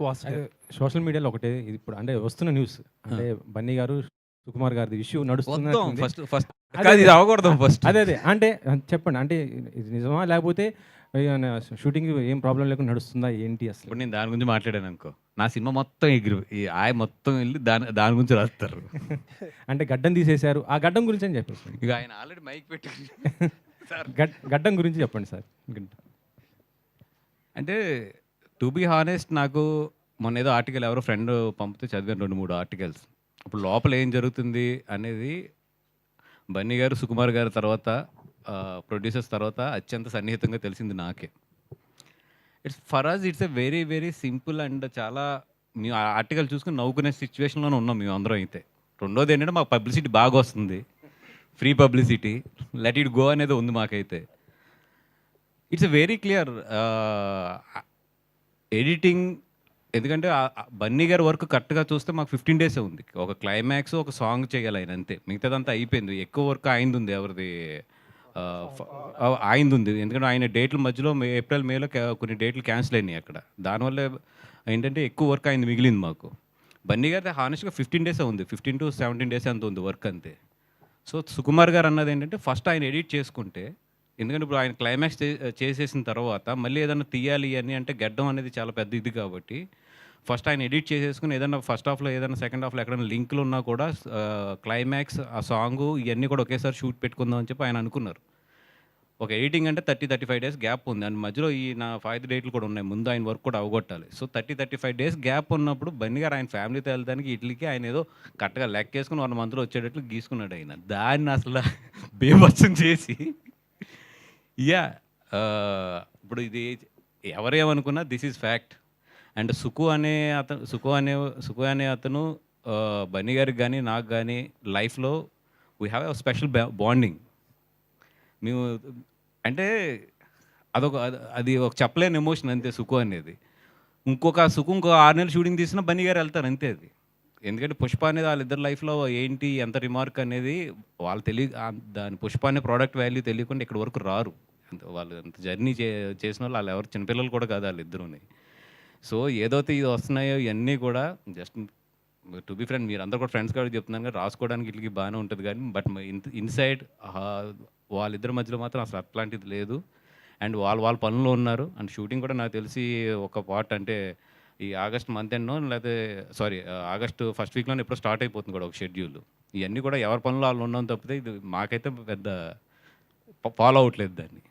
వాస్తవం. సోషల్ మీడియాలో ఒకటే ఇది ఇప్పుడు అంటే వస్తున్న న్యూస్ అంటే బన్నీ గారు, సుకుమార్ గారిది ఇష్యూ వద్దాం నడుస్తున్నట్టుంది. ఫస్ట్ అదే కాదు, అదే. ఇది అవ్వకూడదు ఫస్ట్. అదే. అంటే చెప్పండి. అంటే ఇది నిజమా? లేకపోతే ఏమన్నా షూటింగ్ ఏం ప్రాబ్లమ్ లేకుండా నడుస్తుందా? ఏంటి అసలు? ఇప్పుడు నేను దాని గురించి మాట్లాడాననుకో, నా సినిమా మొత్తం ఎగిరి ఈ మొత్తం వెళ్ళి దాని దాని గురించి రాస్తారు. అంటే గడ్డం తీసేశారు. ఆ గడ్డం గురించి అని చెప్పేసి. ఇక ఆయన ఆల్రెడీ మైక్ పెట్టి సార్ గడ్డం గురించి చెప్పండి సార్. అంటే టు బీ హానెస్ట్ నాకు మొన్న ఏదో ఆర్టికల్ ఎవరో ఫ్రెండ్ పంపితే చదివాను 2, 3 ఆర్టికల్స్. ఇప్పుడు లోపల ఏం జరుగుతుంది అనేది బన్నీ గారు, సుకుమార్ గారి తర్వాత ప్రొడ్యూసర్స్ తర్వాత అత్యంత సన్నిహితంగా తెలిసింది నాకే. For us it's a very very simple and చాలా మేము ఆ ఆర్టికల్ చూసుకుని నవ్వుకునే సిచ్యువేషన్లోనే ఉన్నాం మేము అందరం అయితే. రెండోది ఏంటంటే మాకు పబ్లిసిటీ బాగా వస్తుంది, free publicity, let it go అనేది ఉంది మాకైతే. It's very clear editing. ఎందుకంటే బన్నీ గారి వర్క్ కరెక్ట్గా చూస్తే మాకు 15 డేసే ఉంది. ఒక క్లైమాక్స్, ఒక సాంగ్ చేయాలి ఆయన అంతే. మిగతాదంతా అయిపోయింది. ఎక్కువ వర్క్ ఆయనది ఉంది. ఎవరిది ఆయనది ఉంది. ఎందుకంటే ఆయన డేట్ల మధ్యలో ఏప్రిల్ మేలో కొన్ని డేట్లు క్యాన్సిల్ అయినాయి అక్కడ. దానివల్ల ఏంటంటే ఎక్కువ వర్క్ అయింది మిగిలింది మాకు. బన్నీ గారి హానెస్ట్గా 15 డేసే ఉంది. 15 to 17 డేస్ అంత ఉంది వర్క్ అంతే. సో సుకుమార్ గారు అన్నది ఏంటంటే ఫస్ట్ ఆయన ఎడిట్ చేసుకుంటే, ఎందుకంటే ఇప్పుడు ఆయన క్లైమాక్స్ చేసేసిన తర్వాత మళ్ళీ ఏదైనా తీయాలి అని అంటే గడ్డం అనేది చాలా పెద్ద ఇది కాబట్టి ఫస్ట్ ఆయన ఎడిట్ చేసేసుకుని ఏదైనా ఫస్ట్ హాఫ్లో ఏదైనా సెకండ్ హాఫ్లో ఎక్కడైనా లింకులు ఉన్నా కూడా క్లైమాక్స్ ఆ సాంగు ఇవన్నీ కూడా ఒకేసారి షూట్ పెట్టుకుందాం అని చెప్పి ఆయన అనుకున్నారు. ఒక ఎడిటింగ్ అంటే 30-35 డేస్ గ్యాప్ ఉంది. అండ్ మధ్యలో ఈ నా 5 డేట్లు కూడా ఉన్నాయి. ముందు ఆయన వర్క్ కూడా అవగొట్టాలి. సో 30-35 డేస్ గ్యాప్ ఉన్నప్పుడు బన్నీ గారు ఆయన ఫ్యామిలీతో వెళ్తానికి ఇట్లకి ఆయన ఏదో కరెక్ట్గా లెక్కేసుకుని 1 మంత్లో వచ్చేటట్లు గీసుకున్నాడు ఆయన. దాన్ని అసలు బీభత్సం చేసి ఇప్పుడు ఇది ఎవరేమనుకున్నా దిస్ ఈజ్ ఫ్యాక్ట్. అండ్ సుకు అనే అతను బన్నీ గారికి కానీ నాకు కానీ లైఫ్లో we have a special bonding. మేము అంటే అది ఒక చెప్పలేని ఎమోషన్ అంతే సుకు అనేది. ఇంకో 6 నెలలు షూటింగ్ తీసినా బన్నీ గారు వెళ్తారు అంతే అది. ఎందుకంటే పుష్ప అనేది వాళ్ళిద్దరి లైఫ్లో ఏంటి ఎంత రిమార్క్ అనేది వాళ్ళు దాని పుష్ప అనే ప్రోడక్ట్ వాల్యూ తెలియకుండా ఇక్కడ వరకు రారు. వాళ్ళు అంత జర్నీ చేసిన వాళ్ళు ఎవరు చిన్నపిల్లలు కూడా కాదు వాళ్ళిద్దరూని. సో ఏదైతే ఇది వస్తున్నాయో ఇవన్నీ కూడా జస్ట్ టు బి ఫ్రెండ్, మీరు అందరూ కూడా ఫ్రెండ్స్ కాబట్టి చెప్తున్నాను కానీ రాసుకోవడానికి ఇట్లకి బాగానే ఉంటుంది కానీ బట్ ఇన్సైడ్ వాళ్ళిద్దరి మధ్యలో మాత్రం అసలు అట్లాంటిది లేదు. అండ్ వాళ్ళ పనుల్లో ఉన్నారు. అండ్ షూటింగ్ కూడా నాకు తెలిసి ఒక పార్ట్ అంటే ఈ ఆగస్ట్ మంత్ ఎండ్నో లేకపోతే ఆగస్టు ఫస్ట్ వీక్లోనే ఎప్పుడో స్టార్ట్ అయిపోతుంది కూడా ఒక షెడ్యూల్. ఇవన్నీ కూడా ఎవరి పనులు వాళ్ళు ఉన్నాం తప్పితే ఇది మాకైతే పెద్ద ఫాలో అవ్వట్లేదు దాన్ని.